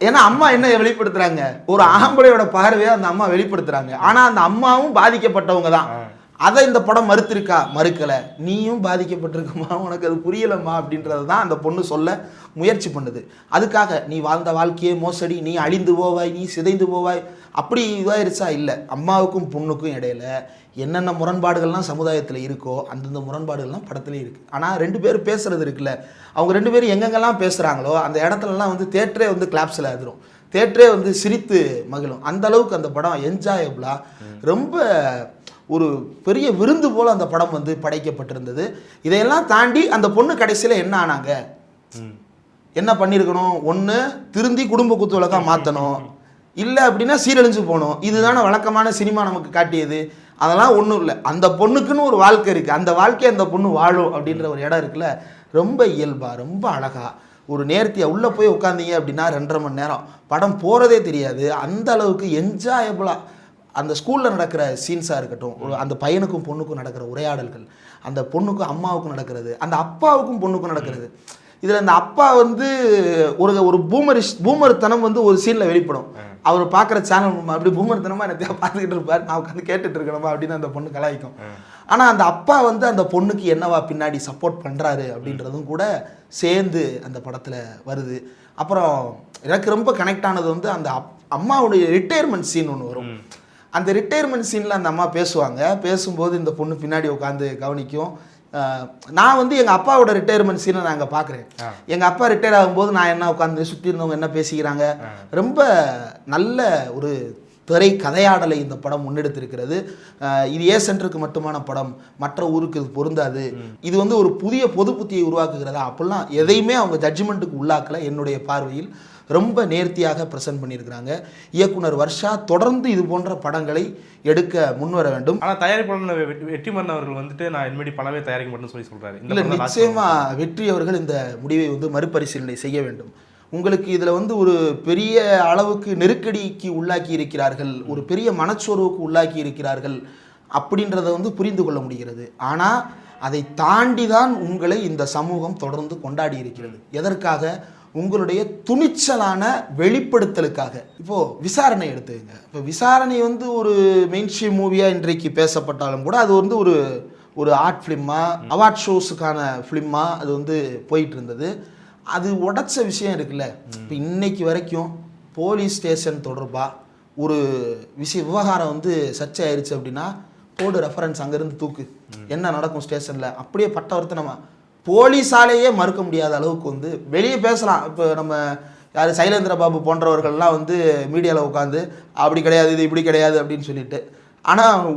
S1: ஏன்னா அம்மா என்ன வெளிப்படுத்துகிறாங்க, ஒரு ஆம்பளையோட பார்வையை அந்த அம்மா வெளிப்படுத்துகிறாங்க. ஆனால் அந்த அம்மாவும் பாதிக்கப்பட்டவங்க தான். அதை இந்த படம் மறுத்திருக்கா? மறுக்கலை. நீயும் பாதிக்கப்பட்டிருக்கமா, உனக்கு அது புரியலம்மா அப்படின்றது தான் அந்த பொண்ணு சொல்ல முயற்சி பண்ணுது. அதுக்காக நீ வாழ்ந்த வாழ்க்கையே மோசடி, நீ அழிந்து போவாய், நீ சிதைந்து போவாய், அப்படி இதாயிருச்சா? இல்லை. அம்மாவுக்கும் பொண்ணுக்கும் இடையில என்னென்ன முரண்பாடுகள்லாம் சமுதாயத்தில் இருக்கோ அந்தந்த முரண்பாடுகள்லாம் படத்துலேயும் இருக்குது. ஆனால் 2 பேர் பேசுகிறது இருக்குல்ல, அவங்க 2 பேரும் எங்கெங்கெல்லாம் பேசுகிறாங்களோ அந்த இடத்துலலாம் வந்து தேட்டரே வந்து கிளாப்ஸில் ஆகிடும், தேட்டரே வந்து சிரித்து மகிழும். அந்த அளவுக்கு அந்த படம் என்ஜாயபிளாக ரொம்ப ஒரு பெரிய விருந்து போல் அந்த படம் வந்து படைக்கப்பட்டிருந்தது. இதையெல்லாம் தாண்டி அந்த பொண்ணு கடைசியில் என்ன ஆனாங்க, என்ன பண்ணியிருக்கணும், ஒன்று திருந்தி குடும்ப குத்துவிளக்காக மாற்றணும், இல்லை அப்படின்னா சீரழிஞ்சு போகணும். இதுதானே வழக்கமான சினிமா நமக்கு காட்டியது. அதெல்லாம் ஒன்றும் இல்லை. அந்த பொண்ணுக்குன்னு ஒரு வாழ்க்கை இருக்குது, அந்த வாழ்க்கையை அந்த பொண்ணு வாழும் அப்படின்ற ஒரு இடம் இருக்குல்ல, ரொம்ப இயல்பாக ரொம்ப அழகாக ஒரு நேர்த்தியாக உள்ளே போய் உட்காந்தீங்க அப்படின்னா 2.5 மணி நேரம் படம் போகிறதே தெரியாது. அந்த அளவுக்கு என்ஜாயபுளாக அந்த ஸ்கூலில் நடக்கிற சீன்ஸாக இருக்கட்டும், அந்த பையனுக்கும் பொண்ணுக்கும் நடக்கிற உரையாடல்கள், அந்த பொண்ணுக்கும் அம்மாவுக்கும் நடக்கிறது, அந்த அப்பாவுக்கும் பொண்ணுக்கும் நடக்கிறது. இதில் அந்த அப்பா வந்து ஒரு பூமர்த்தனம் வந்து ஒரு சீனில் வெளிப்படும். அவர் பார்க்குற சேனல் அப்படி பூமர்த்தனமாக எனக்கு பார்த்துக்கிட்டு இருப்பார், நான் உட்காந்து கேட்டுட்டு இருக்கணுமா அப்படின்னு அந்த பொண்ணு கலாய்க்கும். ஆனால் அந்த அப்பா வந்து அந்த பொண்ணுக்கு என்னவா பின்னாடி சப்போர்ட் பண்ணுறாரு அப்படின்றதும் கூட சேர்ந்து அந்த படத்தில் வருது. அப்புறம் எனக்கு ரொம்ப கனெக்ட் ஆனது வந்து அந்த அம்மாவுடைய ரிட்டையர்மெண்ட் சீன் ஒன்று வரும். அந்த ரிட்டையர்மெண்ட் சீனில் அந்த அம்மா பேசுவாங்க. பேசும்போது இந்த பொண்ணு பின்னாடி உட்காந்து கவனிக்கும். நான் வந்து எங்கள் அப்பாவோட ரிட்டையர்மெண்ட் சீனை நான் அங்கே பார்க்குறேன். எங்கள் அப்பா ரிட்டையர் ஆகும்போது நான் என்ன உட்காந்து சுற்றி இருந்தவங்க என்ன பேசிக்கிறாங்க. ரொம்ப நல்ல ஒரு திரை கதையாடலை இந்த படம் முன்னெடுத்திருக்கிறது. இது ஏ சென்டருக்கு மட்டுமான படம், மற்ற ஊருக்கு இது பொருந்தாது. இது வந்து ஒரு புதிய பொது புத்தியை உருவாக்குகிறதா அப்படிலாம் எதையுமே அவங்க ஜட்ஜ்மெண்ட்டுக்கு உள்ளாக்கலை. என்னுடைய பார்வையில் ரொம்ப நேர்த்தியாக ப்ரெசென்ட் பண்ணியிருக்கிறாங்க. இயக்குனர் வர்ஷா தொடர்ந்து இது போன்ற படங்களை எடுக்க முன்வர வேண்டும்.
S2: ஆனால் தயாரிப்பாளர் வெற்றிமாறன் அவர்கள் வந்துட்டு நான் இனிமேல் படமே தயாரிக்க மாட்டேன்னு சொல்லி சொல்கிறாரு.
S1: இல்லை, நிச்சயமாக வெற்றி அவர்கள் இந்த முடிவை வந்து மறுபரிசீலனை செய்ய வேண்டும். உங்களுக்கு இதில் வந்து ஒரு பெரிய அளவுக்கு நெருக்கடிக்கு உள்ளாக்கி இருக்கிறார்கள், ஒரு பெரிய மனச்சோர்வுக்கு உள்ளாக்கி இருக்கிறார்கள் அப்படின்றத வந்து புரிந்து கொள்ள முடிகிறது. ஆனால் அதை தாண்டி தான் உங்களை இந்த சமூகம் தொடர்ந்து கொண்டாடி இருக்கிறது. எதற்காக? உங்களுடைய துணிச்சலான வெளிப்படுத்தலுக்காக. இப்போது விசாரணை எடுத்துக்கங்க. இப்போ விசாரணை வந்து ஒரு மெயின்ஸ்ட்ரீம் மூவியாக இன்றைக்கு பேசப்பட்டாலும் கூட அது வந்து ஒரு ஆர்ட் ஃபிலிமாக, அவார்ட் ஷோஸுக்கான ஃபிலிமாக அது வந்து போயிட்டு இருந்தது. அது உடைச்ச விஷயம் இருக்குல்ல. இப்போ இன்னைக்கு வரைக்கும் போலீஸ் ஸ்டேஷன் தொடர்பாக ஒரு விவகாரம் வந்து சர்ச்சை ஆயிடுச்சு அப்படின்னா போடு ரெஃபரன்ஸ் அங்கேருந்து தூக்கு, என்ன நடக்கும் ஸ்டேஷனில் அப்படியே பட்டவர்த்தை நம்ம போலீஸாலேயே மறுக்க முடியாத அளவுக்கு வந்து வெளியே பேசலாம். இப்போ நம்ம யார் சைலேந்திர பாபு போன்றவர்கள்லாம் வந்து மீடியாவில் உட்காந்து அப்படி கிடையாது, இது இப்படி கிடையாது அப்படின்னு சொல்லிட்டு, ஆனால்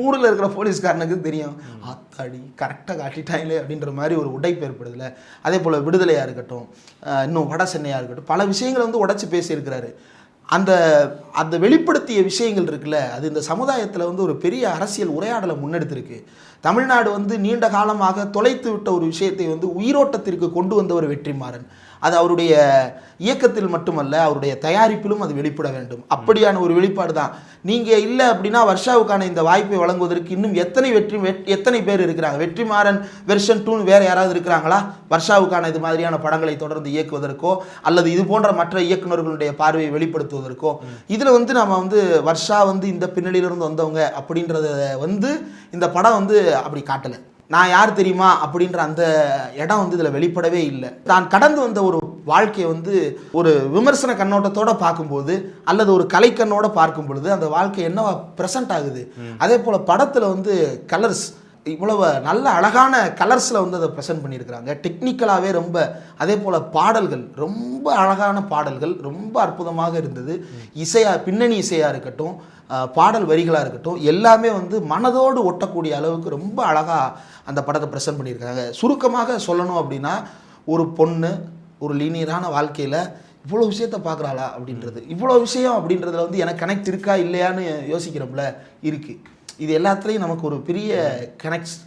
S1: ஊரில் இருக்கிற போலீஸ்காரனுக்கு தெரியும், ஆத்தாடி கரெக்டாக காட்டிட்டாங்களே அப்படின்ற மாதிரி ஒரு உடைப்பு ஏற்படுதில்ல. அதே போல் விடுதலையாக இருக்கட்டும், இன்னும் வட சென்னையாக இருக்கட்டும், பல விஷயங்களை வந்து உடைச்சி பேசியிருக்கிறாரு. அந்த வெளிப்படுத்திய விஷயங்கள் இருக்குல்ல, அது இந்த சமுதாயத்தில் வந்து ஒரு பெரிய அரசியல் உரையாடலை முன்னெடுத்திருக்கு. தமிழ்நாடு வந்து நீண்ட காலமாக தொலைத்து விட்ட ஒரு விஷயத்தை வந்து உயிரோட்டத்திற்கு கொண்டு வந்தவர் வெற்றிமாறன். அது அவருடைய இயக்கத்தில் மட்டுமல்ல, அவருடைய தயாரிப்பிலும் அது வெளிப்பட வேண்டும். அப்படியான ஒரு வெளிப்பாடு தான். நீங்கள் இல்லை அப்படின்னா வர்ஷாவுக்கான இந்த வாய்ப்பை வழங்குவதற்கு இன்னும் எத்தனை பேர் இருக்கிறாங்க? வெற்றிமாறன் வெர்ஷன் 2 வேறு யாராவது இருக்கிறாங்களா? வர்ஷாவுக்கான இது மாதிரியான படங்களை தொடர்ந்து இயக்குவதற்கோ அல்லது இது போன்ற மற்ற இயக்குநர்களுடைய பார்வையை வெளிப்படுத்துவதற்கோ. இதில் வந்து நம்ம வந்து வர்ஷா வந்து இந்த பின்னணியிலிருந்து வந்தவங்க அப்படின்றத வந்து இந்த படம் வந்து அப்படி காட்டலை. நான் யார் தெரியுமா அப்படின்ற அந்த இடம் வந்து இதில் வெளிப்படவே இல்லை. தான் கடந்து வந்த ஒரு வாழ்க்கையை வந்து ஒரு விமர்சன கண்ணோட்டத்தோடு பார்க்கும்போது அல்லது ஒரு கலைக்கண்ணோட பார்க்கும் பொழுது அந்த வாழ்க்கை என்னவா ப்ரெசென்ட் ஆகுது. அதே போல் படத்தில் வந்து கலர்ஸ் இவ்வளவு நல்ல அழகான கலர்ஸில் வந்து அதை ப்ரெசென்ட் பண்ணியிருக்கிறாங்க. டெக்னிக்கலாகவே ரொம்ப, அதே போல் பாடல்கள் ரொம்ப அழகான பாடல்கள், ரொம்ப அற்புதமாக இருந்தது. பின்னணி இசையாக இருக்கட்டும், பாடல் வரிகளாக இருக்கட்டும், எல்லாமே வந்து மனதோடு ஒட்டக்கூடிய அளவுக்கு ரொம்ப அழகாக அந்த படத்தை ப்ரெசென்ட் பண்ணியிருக்காங்க. சுருக்கமாக சொல்லணும் அப்படின்னா, ஒரு பொண்ணு ஒரு லீனியரான வாழ்க்கையில் இவ்வளோ விஷயத்த பார்க்குறாளா அப்படின்றது, இவ்வளோ விஷயம் அப்படின்றதுல வந்து எனக்கு கனெக்ட் இருக்கா இல்லையான்னு யோசிக்கிறோம்ல, இருக்குது. இது எல்லாத்துலேயும் நமக்கு ஒரு பெரிய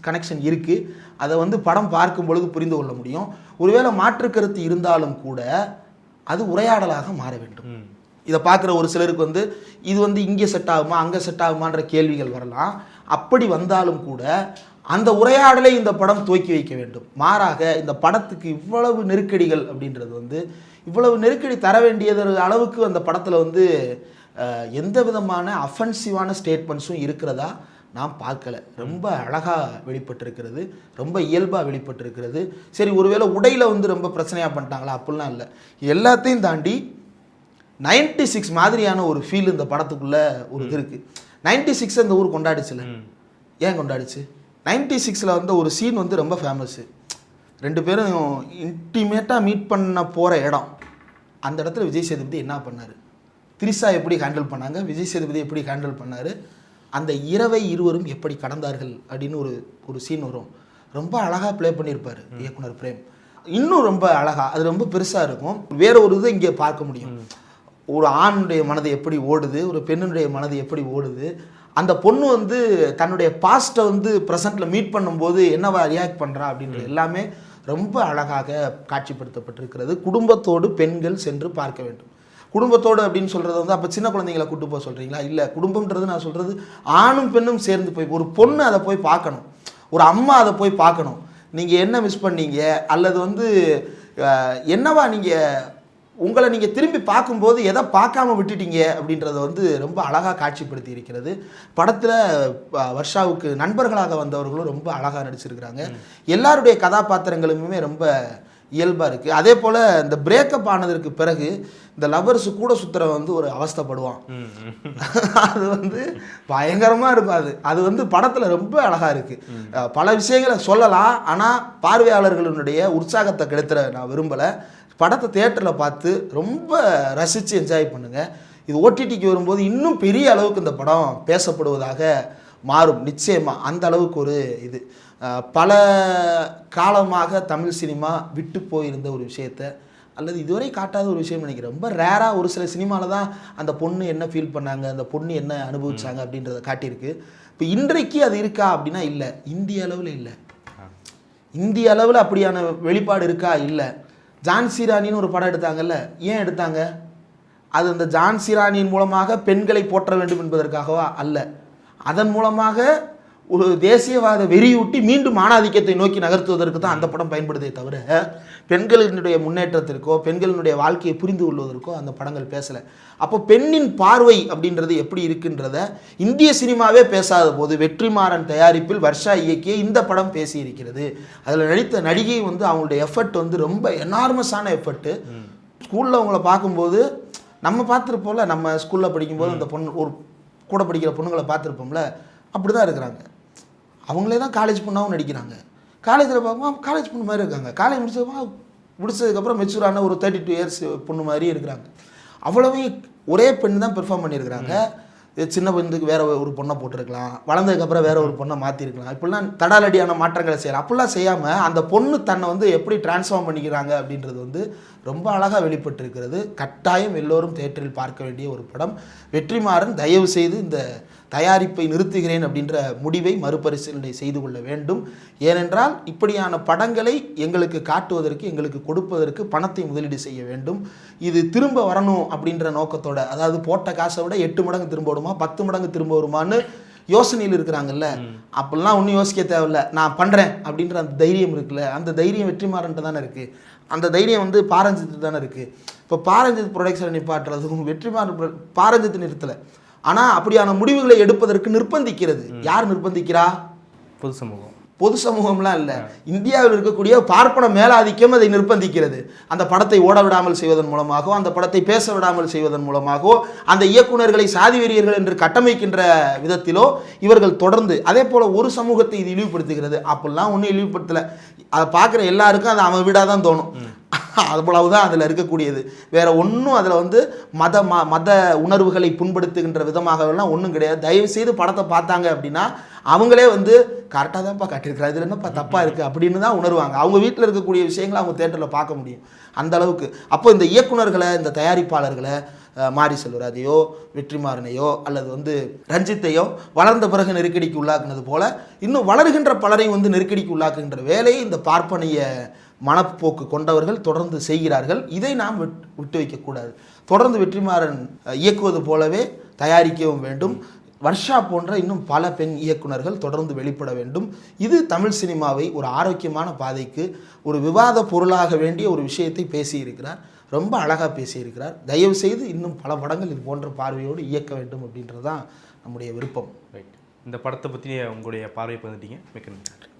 S1: கனெக்ஷன் இருக்குது. அதை வந்து படம் பார்க்கும் பொழுது புரிந்து கொள்ள முடியும். ஒருவேளை மாற்று கருத்து இருந்தாலும் கூட அது உரையாடலாக மாற வேண்டும். இதை பார்க்குற ஒரு சிலருக்கு வந்து இது வந்து இங்கே செட் ஆகுமா அங்கே செட் ஆகுமான்ற கேள்விகள் வரலாம். அப்படி வந்தாலும் கூட அந்த உரையாடலை இந்த படம் துவக்கி வைக்க வேண்டும். மாறாக இந்த படத்துக்கு இவ்வளவு நெருக்கடிகள் அப்படின்றது வந்து, இவ்வளவு நெருக்கடி தர வேண்டியது அளவுக்கு அந்த படத்தில் வந்து எந்த விதமான அஃபென்சிவான ஸ்டேட்மெண்ட்ஸும் இருக்கிறதா நான் பார்க்கல. ரொம்ப அழகாக வெளிப்பட்டிருக்கிறது, ரொம்ப இயல்பாக வெளிப்பட்டிருக்கிறது. சரி, ஒருவேளை உடையில் வந்து ரொம்ப பிரச்சனையாக பண்ணிட்டாங்களா? அப்படிலாம் இல்லை. எல்லாத்தையும் தாண்டி 96 மாதிரியான ஒரு ஃபீல் இந்த படத்துக்குள்ளே ஒரு இது இருக்குது. 96 இந்த ஊர் கொண்டாடிச்சுல, ஏன் கொண்டாடிச்சு? 96 வந்து ஒரு சீன் வந்து ரொம்ப ஃபேமஸ்ஸு. 2 பேரும் இன்டிமேட்டாக மீட் பண்ண போகிற இடம். அந்த இடத்துல விஜய் சேதுபதி என்ன பண்ணார், திரிஷா எப்படி ஹேண்டில் பண்ணாங்க, விஜய் சேதுபதி எப்படி ஹேண்டில் பண்ணார், அந்த இரவை இருவரும் எப்படி கடந்தார்கள் அப்படின்னு ஒரு சீன் வரும். ரொம்ப அழகாக ப்ளே பண்ணியிருப்பார் இயக்குனர் பிரேம். இன்னும் ரொம்ப அழகாக, அது ரொம்ப பெருசாக இருக்கும். வேற ஒரு இதை இங்கே பார்க்க முடியும். ஒரு ஆணுடைய மனது எப்படி ஓடுது, ஒரு பெண்ணுடைய மனது எப்படி ஓடுது, அந்த பொண்ணு வந்து தன்னுடைய பாஸ்ட்டை வந்து ப்ரெசண்ட்டில் மீட் பண்ணும்போது என்னவா ரியாக்ட் பண்ணுறா அப்படின்றது எல்லாமே ரொம்ப அழகாக காட்சிப்படுத்தப்பட்டிருக்கிறது. குடும்பத்தோடு பெண்கள் சென்று பார்க்க வேண்டும். குடும்பத்தோடு அப்படின்னு சொல்கிறது வந்து அப்போ சின்ன குழந்தைங்களை கூட்டு போக சொல்கிறீங்களா? இல்லை, குடும்பம்ன்றது நான் சொல்கிறது ஆணும் பெண்ணும் சேர்ந்து போய், ஒரு பொண்ணு அதை போய் பார்க்கணும், ஒரு அம்மா அதை போய் பார்க்கணும். நீங்கள் என்ன மிஸ் பண்ணீங்க அல்லது வந்து என்னவா நீங்கள் உங்களை நீங்கள் திரும்பி பார்க்கும்போது எதை பார்க்காம விட்டுட்டீங்க அப்படின்றத வந்து ரொம்ப அழகாக காட்சிப்படுத்தி இருக்கிறது. படத்தில் வர்ஷாவுக்கு நண்பர்களாக வந்தவர்களும் ரொம்ப அழகாக நடிச்சிருக்கிறாங்க. எல்லாருடைய கதாபாத்திரங்களுமே ரொம்ப இயல்பாக இருக்குது. அதே போல் இந்த பிரேக்கப் ஆனதற்கு பிறகு இந்த லவர்ஸு கூட சுற்றுற வந்து ஒரு அவஸ்தைப்படுவான். அது வந்து பயங்கரமாக இருக்கும். அது வந்து படத்தில் ரொம்ப அழகாக இருக்குது. பல விஷயங்களை சொல்லலாம், ஆனால் பார்வையாளர்களுடைய உற்சாகத்தை கெடுத்துற நான் விரும்பலை. படத்தை தியேட்டரில் பார்த்து ரொம்ப ரசித்து என்ஜாய் பண்ணுங்கள். இது ஓடிடிக்கு வரும்போது இன்னும் பெரிய அளவுக்கு இந்த படம் பேசப்படுவதாக மாறும் நிச்சயமாக. அந்த அளவுக்கு ஒரு இது பல காலமாக தமிழ் சினிமா விட்டு போயிருந்த ஒரு விஷயத்தை அல்லது இதுவரை காட்டாத ஒரு விஷயம் நினைக்கிறேன். ரொம்ப ரேராக ஒரு சில சினிமாவில் தான் அந்த பொண்ணு என்ன ஃபீல் பண்ணாங்க, அந்த பொண்ணு என்ன அனுபவிச்சாங்க அப்படின்றத காட்டியிருக்கு. இப்போ இன்றைக்கு அது இருக்கா அப்படின்னா இல்லை, இந்திய அளவில் இல்லை. இந்திய அளவில் அப்படியான வெளிப்பாடு இருக்கா? இல்லை. ஜான்சி ராணின்னு ஒரு படம் எடுத்தாங்கல்ல, ஏன் எடுத்தாங்க? அது அந்த ஜான்சி ராணியின் மூலமாக பெண்களை போற்ற வேண்டும் என்பதற்காகவா? அல்ல. அதன் மூலமாக ஒரு தேசியவாத வெறியூட்டி மீண்டும் ஆணாதிக்கத்தை நோக்கி நகர்த்துவதற்கு தான் அந்த படம் பயன்படுதே தவிர பெண்களினுடைய முன்னேற்றத்திற்கோ பெண்களினுடைய வாழ்க்கையை புரிந்து கொள்வதற்கோ அந்த படங்கள் பேசலை. அப்போ பெண்ணின் பார்வை அப்படின்றது எப்படி இருக்குன்றத இந்திய சினிமாவே பேசாத போது வெற்றிமாறன் தயாரிப்பில் வர்ஷா இயக்கிய இந்த படம் பேசியிருக்கிறது. அதில் நடித்த நடிகை வந்து அவங்களுடைய எஃபர்ட் வந்து ரொம்ப எனார்மஸான எஃபர்ட்டு. ஸ்கூலில் அவங்கள பார்க்கும்போது நம்ம பார்த்துருப்போம்ல, நம்ம ஸ்கூலில் படிக்கும்போது அந்த பொண்ணு ஒரு கூட படிக்கிற பொண்ணுங்களை பார்த்துருப்போம்ல, அப்படி தான் இருக்கிறாங்க. அவங்களே தான் காலேஜ் பொண்ணாகவும் நடிக்கிறாங்க. காலேஜில் பார்க்கும்போது காலேஜ் பொண்ணு மாதிரி இருக்காங்க. காலேஜ் முடிச்சதுக்கப்புறம் மெச்சூரான ஒரு 32 இயர்ஸ் பொண்ணு மாதிரி இருக்கிறாங்க. அவ்வளவே ஒரே பெண் தான் பெர்ஃபார்ம் பண்ணியிருக்கிறாங்க. சின்ன பெண்ணுக்கு வேற ஒரு பொண்ணை போட்டிருக்கலாம், வளர்ந்ததுக்கப்புறம் வேற ஒரு பொண்ணை மாற்றிருக்கலாம். இப்படிலாம் தடாலடியான மாற்றங்களை செய்யலாம். அப்படிலாம் செய்யாமல் அந்த பொண்ணு தன்னை வந்து எப்படி டிரான்ஸ்ஃபார்ம் பண்ணிக்கிறாங்க அப்படின்றது வந்து ரொம்ப அழகாக வெளிப்பட்டிருக்கிறது. கட்டாயம் எல்லோரும் தியேட்டரில் பார்க்க வேண்டிய ஒரு படம். வெற்றிமாறன் தயவு செய்து இந்த தயாரிப்பை நிறுத்துகிறேன் அப்படின்ற முடிவை மறுபரிசீலனை செய்து கொள்ள வேண்டும். ஏனென்றால் இப்படியான படங்களை எங்களுக்கு காட்டுவதற்கு, எங்களுக்கு கொடுப்பதற்கு பணத்தை முதலீடு செய்ய வேண்டும். இது திரும்ப வரணும் அப்படின்ற நோக்கத்தோட, அதாவது போட்ட காசை விட 8 மடங்கு திரும்ப வருமா 10 மடங்கு திரும்ப வருமானு யோசனையில் இருக்கிறாங்கல்ல, அப்படிலாம் ஒன்றும் யோசிக்க தேவையில்ல. நான் பண்ணுறேன் அப்படின்ற அந்த தைரியம் இருக்குல்ல, அந்த தைரியம் வெற்றிமாறன்ட்டு தானே இருக்குது. அந்த தைரியம் வந்து பாரஞ்சித்து தானே இருக்குது. இப்போ பாரஞ்சித் ப்ரொடக்ஷனை நிப்பாட்டுறதுக்கும் வெற்றிமாறன் பாரஞ்சித்து நிறுத்தலை. ஆனால் அப்படியான முடிவுகளை எடுப்பதற்கு நிர்பந்திக்கிறது. யார் நிர்பந்திக்கிறா?
S2: பொது சமூகம்.
S1: பொது சமூகம்லாம் இல்லை, இந்தியாவில் இருக்கக்கூடிய பார்ப்பன மேலாதிக்கம் அதை நிர்பந்திக்கிறது. அந்த படத்தை ஓட விடாமல் செய்வதன் மூலமாகவோ, அந்த படத்தை பேச விடாமல் செய்வதன் மூலமாகவோ, அந்த இயக்குநர்களை சாதி வெறியர்கள் என்று கட்டமைக்கின்ற விதத்திலோ இவர்கள் தொடர்ந்து, அதே போல் ஒரு சமூகத்தை இது இழிவுபடுத்துகிறது. அப்படிலாம் ஒன்றும் இழிவுபடுத்தலை. அதை பார்க்குற எல்லாருக்கும் அது அவன் வீடாக தான் தோணும். அவ்வளவுதான் அதில் இருக்கக்கூடியது. வேற ஒன்றும் அதில் வந்து மத உணர்வுகளை புண்படுத்துகின்ற விதமாகலாம் ஒன்றும் கிடையாது. தயவு செய்து படத்தை பார்த்தாங்க அப்படின்னா அவங்களே வந்து கரெக்டாக தான்ப்பா காட்டியிருக்கிறார், இதில் என்னப்பா தப்பாக இருக்குது அப்படின்னு தான் உணர்வாங்க. அவங்க வீட்டில் இருக்கக்கூடிய விஷயங்களை அவங்க தேட்டரில் பார்க்க முடியும் அந்த அளவுக்கு. அப்போ இந்த இயக்குனர்களை, இந்த தயாரிப்பாளர்களை, மாரி செல்வராஜையோ வெற்றிமாறனையோ அல்லது வந்து ரஞ்சித்தையோ வளர்ந்த பிறகு நெருக்கடிக்கு உள்ளாக்குனது போல இன்னும் வளர்கின்ற பலரையும் வந்து நெருக்கடிக்கு உள்ளாக்குகின்ற வேலையை இந்த பார்ப்பனிய மனப்போக்கு கொண்டவர்கள் தொடர்ந்து செய்கிறார்கள். இதை நாம் விட்டு வைக்கக்கூடாது. தொடர்ந்து வெற்றிமாறன் இயக்குவது போலவே தயாரிக்கவும் வேண்டும். வர்ஷா போன்ற இன்னும் பல பெண் இயக்குனர்கள் தொடர்ந்து வெளிப்பட வேண்டும். இது தமிழ் சினிமாவை ஒரு ஆரோக்கியமான பாதைக்கு, ஒரு விவாத பொருளாக வேண்டிய ஒரு விஷயத்தை பேசியிருக்கிறார். ரொம்ப அழகாக பேசியிருக்கிறார். தயவு செய்து இன்னும் பல படங்கள் இது போன்ற பார்வையோடு இயக்க வேண்டும் அப்படின்றது தான் நம்முடைய விருப்பம்.
S2: ரைட். இந்த படத்தை பற்றி உங்களுடைய பார்வை பண்ணிட்டீங்க. மிக்க நன்றி.